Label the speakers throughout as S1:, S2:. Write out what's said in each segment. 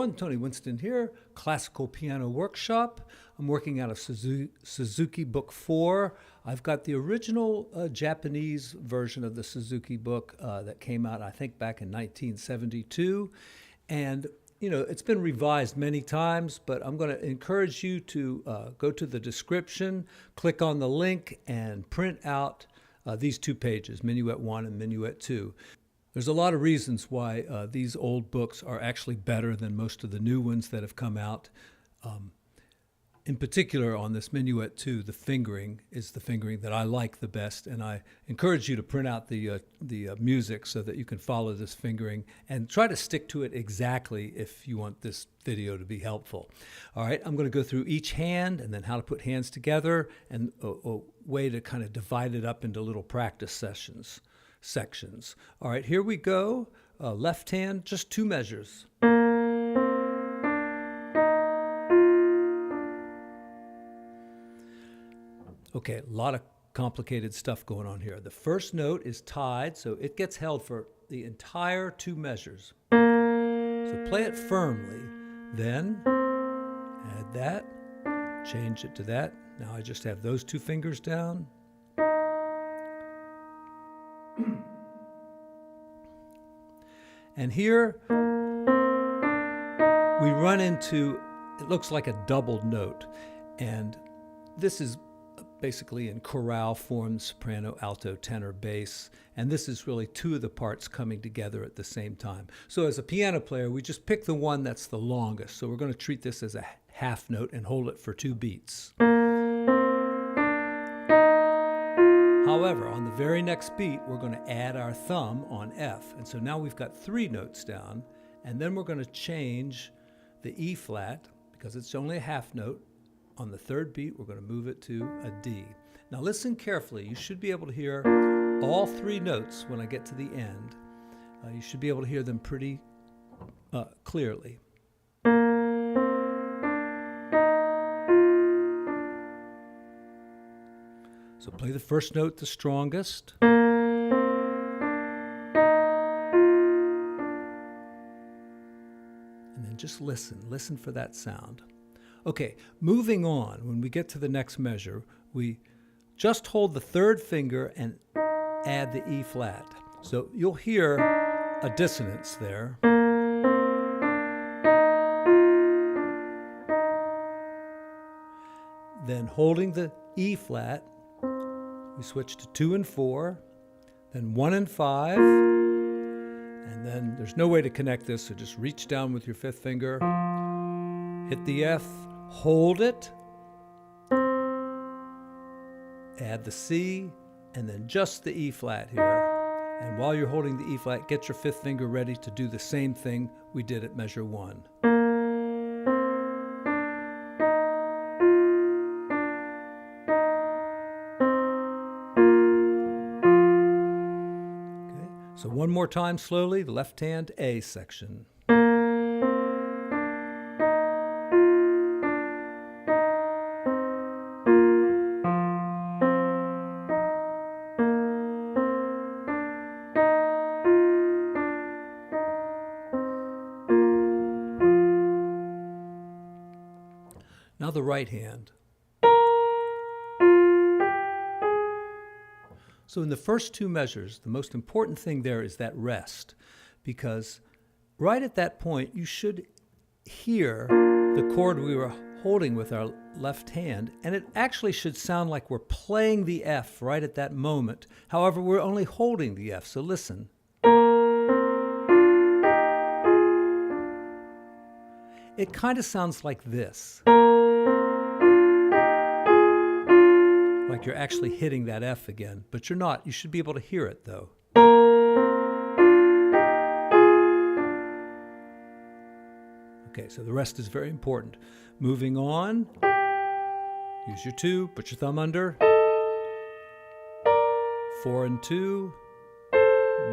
S1: everyone, Tony Winston here, Classical Piano Workshop. I'm working out of Suzuki Book 4. I've got the original Japanese version of the Suzuki book that came out, I think, back in 1972. And, you know, it's been revised many times, but I'm going to encourage you to go to the description, click on the link, and print out these two pages, Minuet 1 and Minuet 2. There's a lot of reasons why these old books are actually better than most of the new ones that have come out. In particular, on this Minuet 2, the fingering is the fingering that I like the best, and I encourage you to print out the music so that you can follow this fingering and try to stick to it exactly if you want this video to be helpful. All right, I'm going to go through each hand and then how to put hands together and a way to kind of divide it up into little practice sections. All right, here we go. Left hand, just 2 measures. Okay, a lot of complicated stuff going on here. The first note is tied, so it gets held for the entire 2 measures. So play it firmly, then add that, change it to that. Now I just have those 2 fingers down. And here we run into, it looks like a doubled note. And this is basically in chorale form, soprano, alto, tenor, bass. And this is really 2 of the parts coming together at the same time. So as a piano player, we just pick the one that's the longest. So we're going to treat this as a half note and hold it for 2 beats. However, on the very next beat, we're going to add our thumb on F. And so now we've got 3 notes down, and then we're going to change the E flat, because it's only a half note. On the 3rd beat, we're going to move it to a D. Now listen carefully. You should be able to hear all 3 notes when I get to the end. You should be able to hear them pretty clearly. So play the first note the strongest. And then just listen for that sound. Okay, moving on, when we get to the next measure, we just hold the 3rd finger and add the E flat. So you'll hear a dissonance there. Then holding the E flat, we switch to 2 and 4, then 1 and 5, and then there's no way to connect this, so just reach down with your 5th finger, hit the F, hold it, add the C, and then just the E flat here. And while you're holding the E flat, get your 5th finger ready to do the same thing we did at measure 1. So one more time slowly, the left hand A section. Now the right hand. So in the first 2 measures, the most important thing there is that rest, because right at that point, you should hear the chord we were holding with our left hand, and it actually should sound like we're playing the F right at that moment. However, we're only holding the F, so listen. It kind of sounds like this. Like you're actually hitting that F again, but you're not. You should be able to hear it though. Okay, so the rest is very important. Moving on, use your 2, put your thumb under, 4 and 2,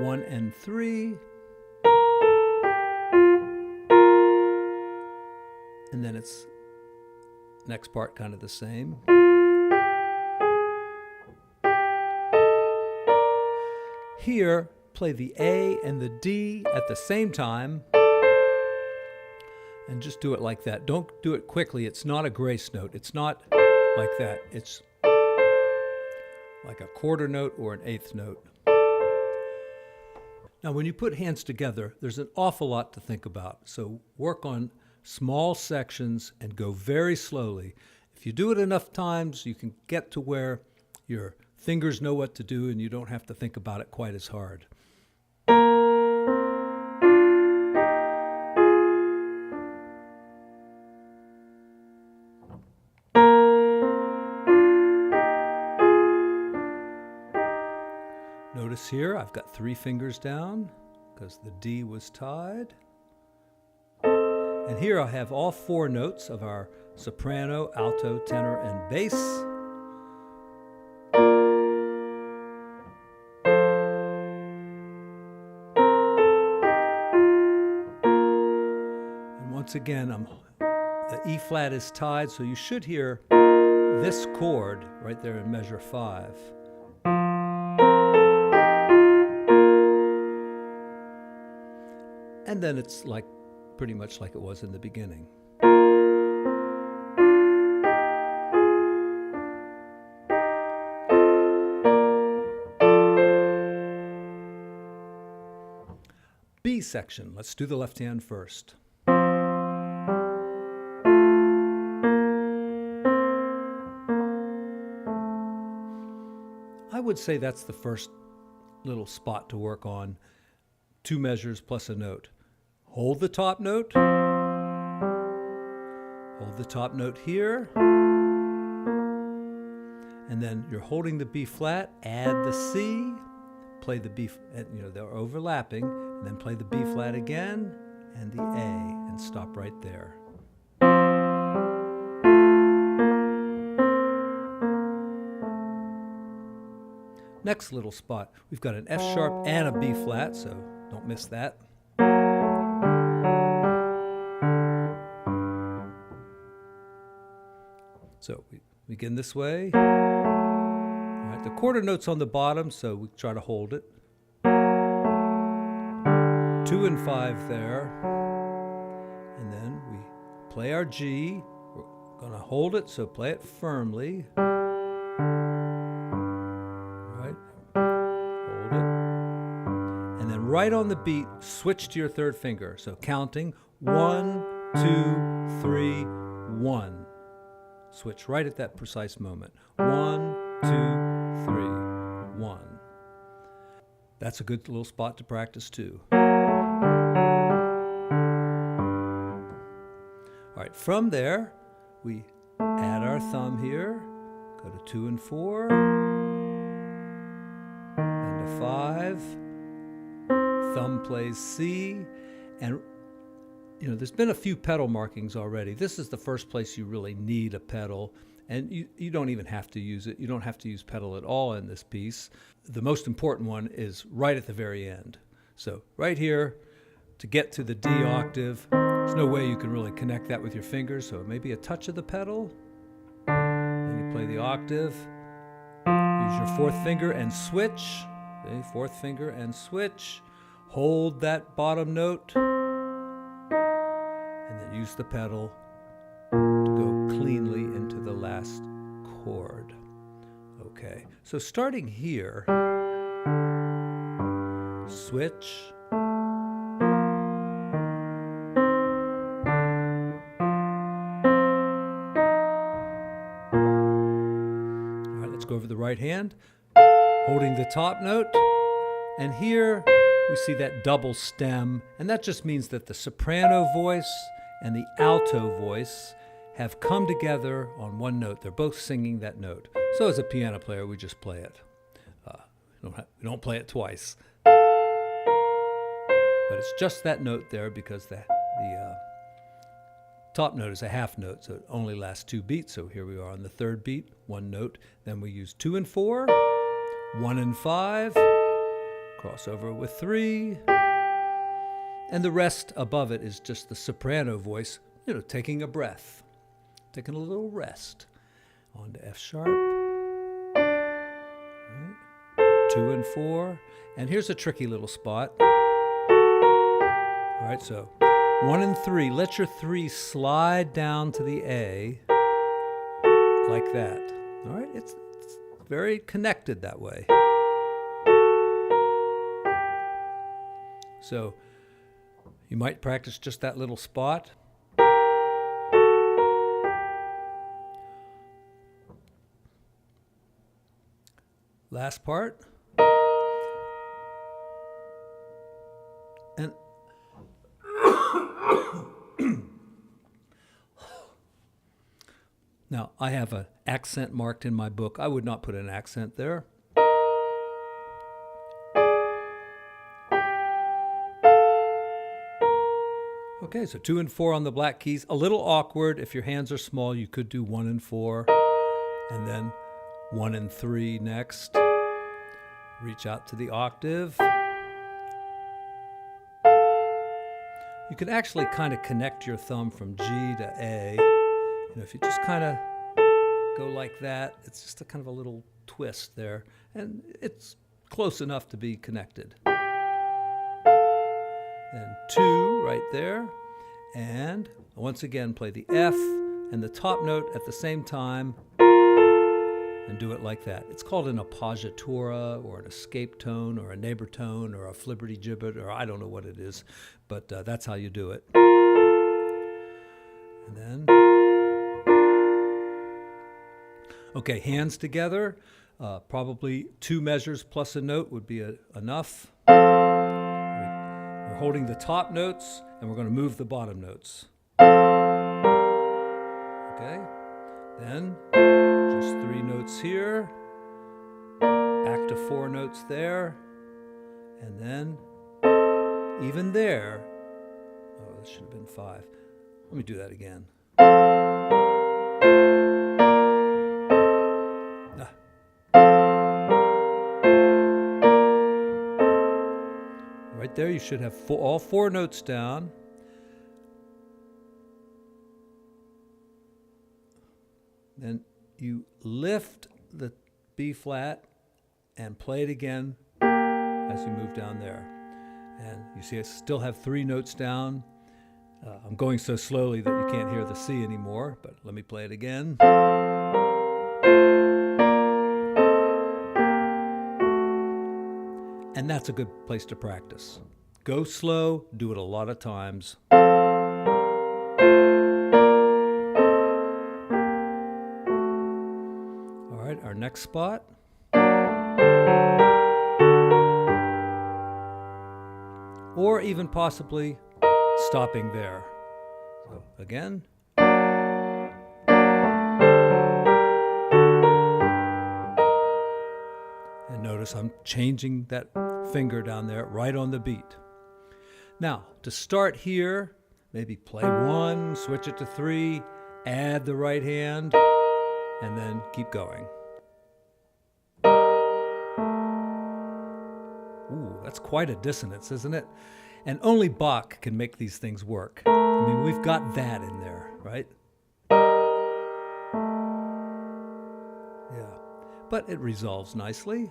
S1: 1 and 3, and then it's next part kind of the same. Here, play the A and the D at the same time, And just do it like that. Don't do it quickly. It's not a grace note. It's not like that. It's like a quarter note or an eighth note. Now, when you put hands together, there's an awful lot to think about. So work on small sections and go very slowly. If you do it enough times, you can get to where your fingers know what to do and you don't have to think about it quite as hard. Notice here I've got 3 fingers down because the D was tied. And here I have all 4 notes of our soprano, alto, tenor, and bass. And once again, the E flat is tied, so you should hear this chord right there in measure 5. And then it's like pretty much like it was in the beginning. B section. Let's do the left hand first. I would say that's the first little spot to work on. 2 measures plus a note. Hold the top note. Hold the top note here. And then you're holding the B flat, add the C, play the B, they're overlapping, and then play the B flat again, and the A, and stop right there. Next little spot, we've got an F sharp and a B flat, so don't miss that. So we begin this way. All right, the quarter note's on the bottom, so we try to hold it. 2 and 5 there. And then we play our G. We're going to hold it, so play it firmly. Right? Hold it. And then right on the beat, switch to your 3rd finger. So counting 1, 2, 3, 1. Switch right at that precise moment. 1, 2, 3, 1. That's a good little spot to practice too. All right, from there, we add our thumb here, go to 2 and 4, and to 5. Thumb plays C, and there's been a few pedal markings already. This is the first place you really need a pedal, and you don't even have to use it. You don't have to use pedal at all in this piece. The most important one is right at the very end. So right here, to get to the D octave, there's no way you can really connect that with your fingers, so maybe a touch of the pedal. Then you play the octave. Use your 4th finger and switch. Okay, 4th finger and switch. Hold that bottom note. And then use the pedal to go cleanly into the last chord. Okay, so starting here, switch. All right, let's go over the right hand, holding the top note. And here we see that double stem, and that just means that the soprano voice and the alto voice have come together on one note. They're both singing that note. So as a piano player, we just play it. We don't play it twice. But it's just that note there because the top note is a half note, so it only lasts 2 beats. So here we are on the 3rd beat, 1 note. Then we use 2 and 4, 1 and 5, cross over with 3, and the rest above it is just the soprano voice, taking a breath, taking a little rest. On to F sharp, right. 2 and 4, and here's a tricky little spot. All right, so 1 and 3. Let your 3 slide down to the A like that. All right, it's very connected that way. So you might practice just that little spot. Last part. And now I have an accent marked in my book. I would not put an accent there. Okay, so 2 and 4 on the black keys. A little awkward. If your hands are small, you could do 1 and 4. And then 1 and 3 next. Reach out to the octave. You can actually kind of connect your thumb from G to A. You know, if you just kind of go like that, it's just a kind of a little twist there. And it's close enough to be connected. Then 2 right there. And once again, play the F and the top note at the same time and do it like that. It's called an appoggiatura or an escape tone or a neighbor tone or a flibberty-gibbet, or I don't know what it is, but that's how you do it. And then, okay, hands together. Probably 2 measures plus a note would be enough. We're holding the top notes, and we're going to move the bottom notes. Okay, then just 3 notes here, back to 4 notes there, and then even there, oh, this should have been 5. Let me do that again. Right there, you should have all 4 notes down. Then you lift the B flat and play it again as you move down there. And you see I still have 3 notes down. I'm going so slowly that you can't hear the C anymore, but let me play it again. And that's a good place to practice. Go slow, do it a lot of times. All right, our next spot. Or even possibly stopping there. So again. And notice I'm changing that finger down there right on the beat. Now, to start here, maybe play 1, switch it to 3, add the right hand, and then keep going. Ooh, that's quite a dissonance, isn't it? And only Bach can make these things work. I mean, we've got that in there, right? Yeah, but it resolves nicely.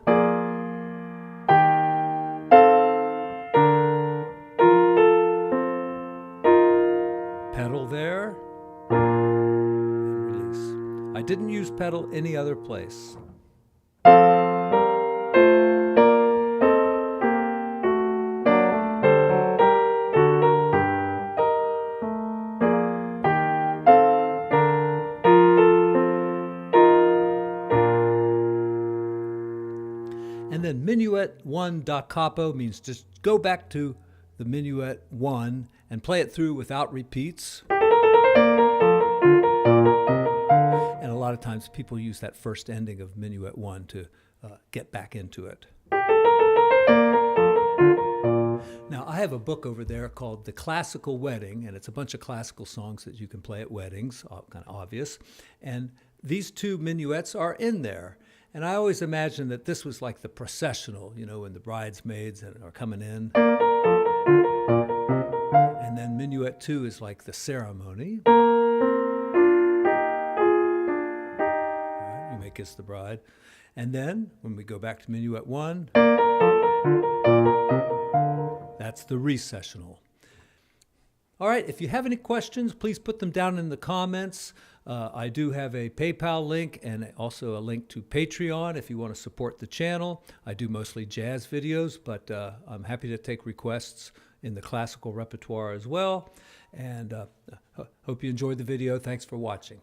S1: Pedal there, and release. I didn't use pedal any other place. And then minuet 1 da capo means just go back to the minuet 1 and play it through without repeats. And a lot of times people use that first ending of minuet 1 to get back into it. Now, I have a book over there called The Classical Wedding, and it's a bunch of classical songs that you can play at weddings, kind of obvious. And these 2 minuets are in there. And I always imagined that this was like the processional, you know, when the bridesmaids are coming in. And then minuet 2 is like the ceremony. All right, you may kiss the bride. And then when we go back to minuet 1, that's the recessional. All right, if you have any questions, please put them down in the comments. I do have a PayPal link and also a link to Patreon if you want to support the channel. I do mostly jazz videos, but I'm happy to take requests in the classical repertoire as well. And hope you enjoyed the video. Thanks for watching.